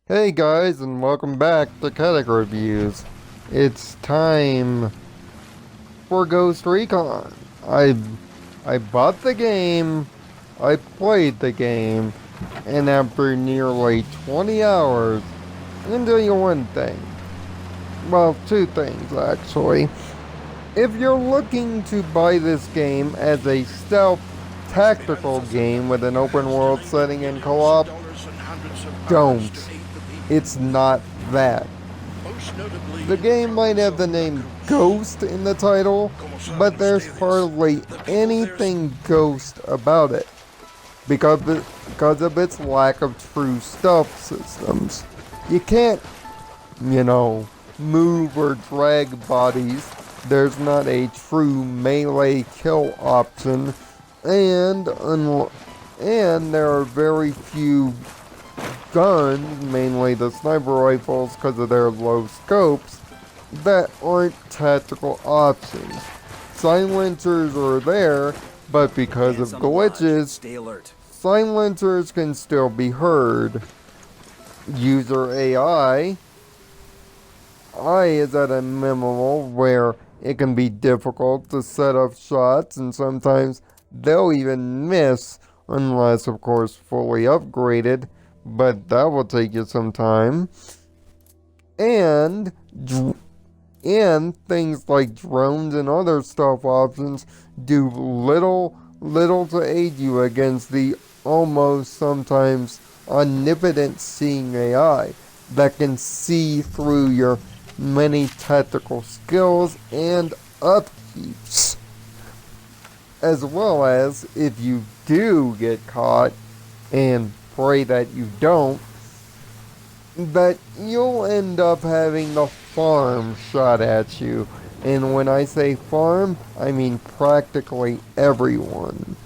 Hey guys, and welcome back to Kadic Reviews. It's time for Ghost Recon. I bought the game, I played the game, and after nearly 20 hours, I'm gonna tell you one thing. Well, two things actually. If you're looking to buy this game as a stealth tactical game with an open world setting and co-op, don't. It's not that. The game might have the name Ghost in the title, but there's hardly anything Ghost about it because of its lack of true stealth systems. You can't, move or drag bodies. There's not a true melee kill option, and there are very few guns, mainly the sniper rifles because of their low scopes, that aren't tactical options. Silencers are there, but because of glitches, silencers can still be heard. User AI is at a minimal where it can be difficult to set up shots, and sometimes they'll even miss, unless of course fully upgraded, but that will take you some time. And things like drones and other stealth options do little to aid you against the almost sometimes omnipotent seeing AI that can see through your many tactical skills and upkeeps. As well as, if you do get caught, and pray that you don't, that you'll end up having the farm shot at you. And when I say farm, I mean practically everyone.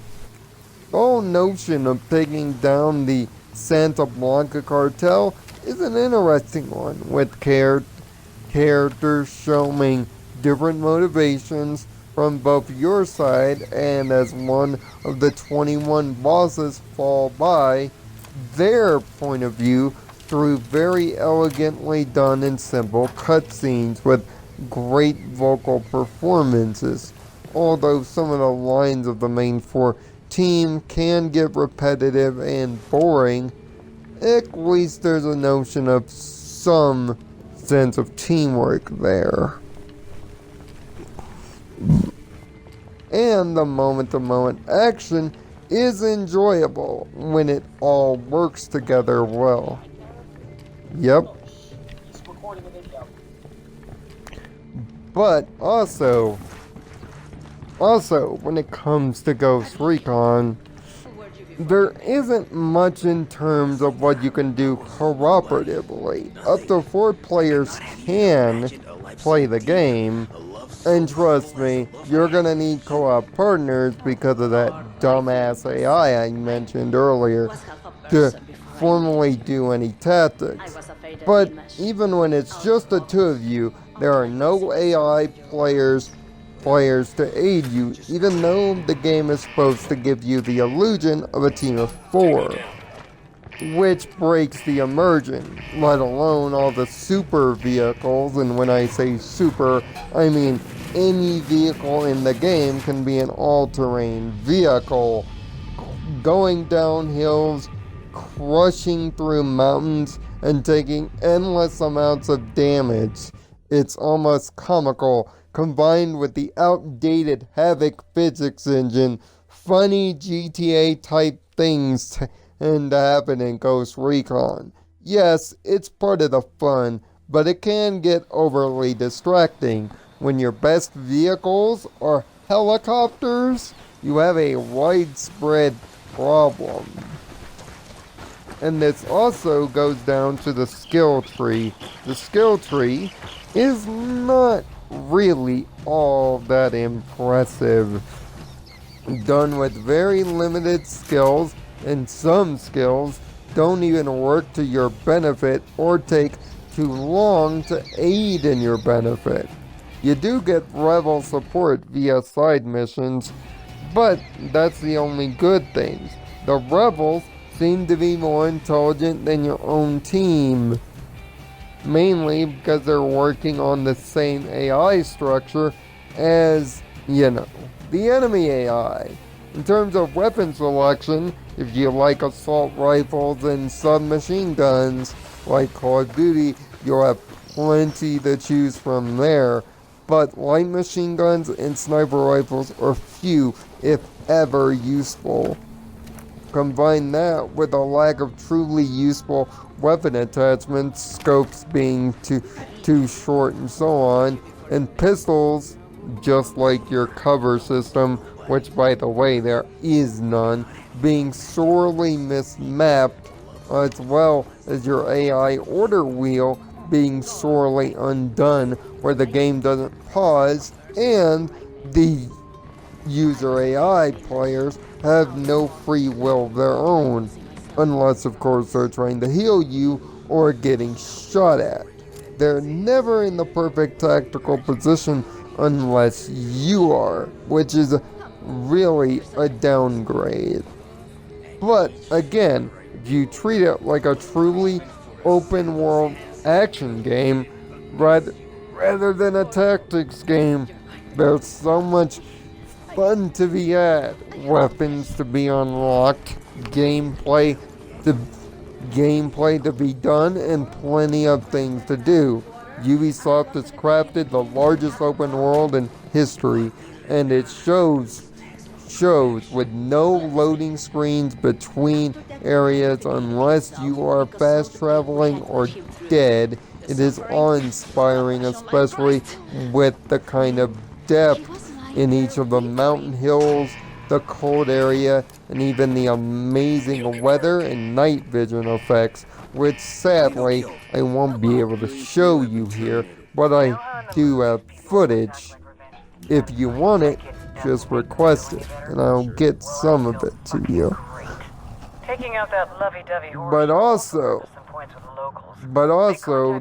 The whole notion of taking down the Santa Blanca cartel is an interesting one, with characters showing different motivations from both your side, and as one of the 21 bosses fall by, their point of view through very elegantly done and simple cutscenes with great vocal performances. Although some of the lines of the main four team can get repetitive and boring, at least there's a notion of some sense of teamwork there. And the moment-to-moment action is enjoyable when it all works together well. Yep. But also, when it comes to Ghost Recon, there isn't much in terms of what you can do cooperatively. Up to 4 players can play the game, and trust me, you're gonna need co-op partners because of that dumbass AI I mentioned earlier to formally do any tactics. But even when it's just the two of you, there are no AI players to aid you, even though the game is supposed to give you the illusion of a team of 4. Which breaks the immersion, let alone all the super vehicles, and when I say super, I mean any vehicle in the game can be an all-terrain vehicle, going down hills, crushing through mountains, and taking endless amounts of damage. It's almost comical, combined with the outdated Havoc physics engine. Funny GTA-type things tend to happen in Ghost Recon. Yes, it's part of the fun, but it can get overly distracting. When your best vehicles are helicopters, you have a widespread problem. And this also goes down to the skill tree. The skill tree is not really all that impressive. Done with very limited skills, and some skills don't even work to your benefit or take too long to aid in your benefit. You do get Rebel support via side missions, but that's the only good things. The Rebels seem to be more intelligent than your own team. Mainly because they're working on the same AI structure as, the enemy AI. In terms of weapon selection, if you like assault rifles and submachine guns, like Call of Duty, you'll have plenty to choose from there. But light machine guns and sniper rifles are few, if ever, useful. Combine that with a lack of truly useful weapon attachments, scopes being too short and so on, and pistols, just like your cover system, which by the way there is none, being sorely mismapped, as well as your AI order wheel being sorely undone, where the game doesn't pause, and the user AI players have no free will of their own, unless of course they're trying to heal you or getting shot at. They're never in the perfect tactical position unless you are, which is really a downgrade. But again, if you treat it like a truly open world action game rather than a tactics game, there's so much fun to be had, weapons to be unlocked, gameplay to be done, and plenty of things to do. Ubisoft has crafted the largest open world in history, and it shows with no loading screens between areas unless you are fast traveling or dead. It is awe-inspiring, especially with the kind of depth in each of the mountain hills, the cold area, and even the amazing weather and night vision effects, which sadly I won't be able to show you here, but I do have footage. If you want it, just request it, and I'll get some of it to you. Taking out that lovey-dovey horse. But also,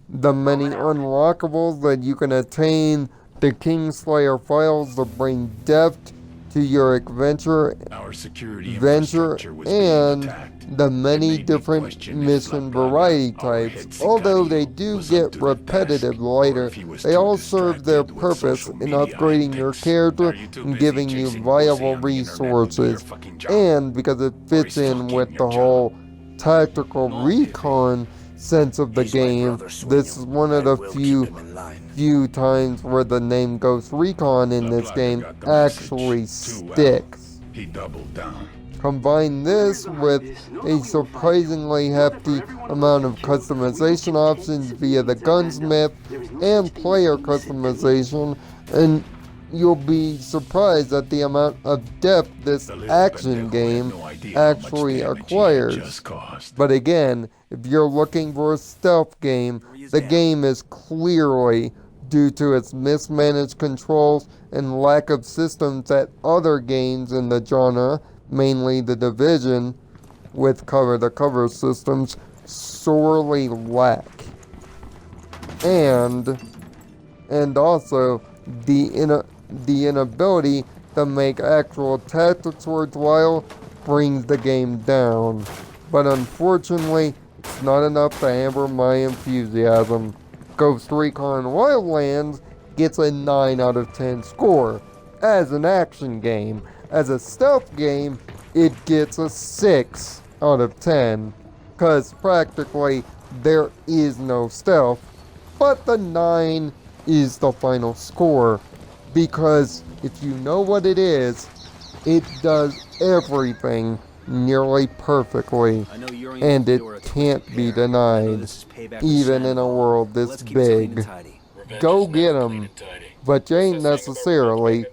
the many unlockables that you can attain, the Kingslayer files to bring depth to your adventure, and the many different mission variety types. Although they do get repetitive later, they all serve their purpose in upgrading your character and giving you viable resources. And because it fits in with the whole tactical recon sense of the game, this is one of the few times where the name Ghost Recon in this game actually sticks. He doubled down. Combine this with a surprisingly hefty amount of customization options via the gunsmith and player customization, and you'll be surprised at the amount of depth this action game actually acquires. But again, if you're looking for a stealth game, the game is clearly, due to its mismanaged controls and lack of systems that other games in the genre, mainly The Division, with cover-to-cover systems, sorely lack. And also, the inability to make actual tactics worthwhile brings the game down. But unfortunately, it's not enough to hamper my enthusiasm. Ghost Recon Wildlands gets a 9 out of 10 score as an action game. As a stealth game, it gets a 6 out of 10, because practically there is no stealth, but the 9 is the final score, because if you know what it is, it does everything nearly perfectly, and it can't be denied, even in a world this big. Go get 'em, but you ain't necessarily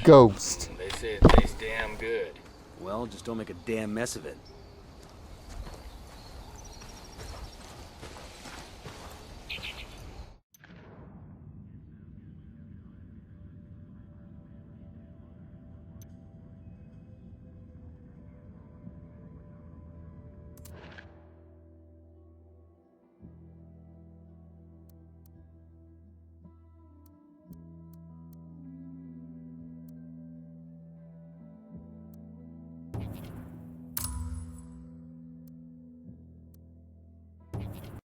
Ghost. They say it tastes damn good. Well, just don't make a damn mess of it.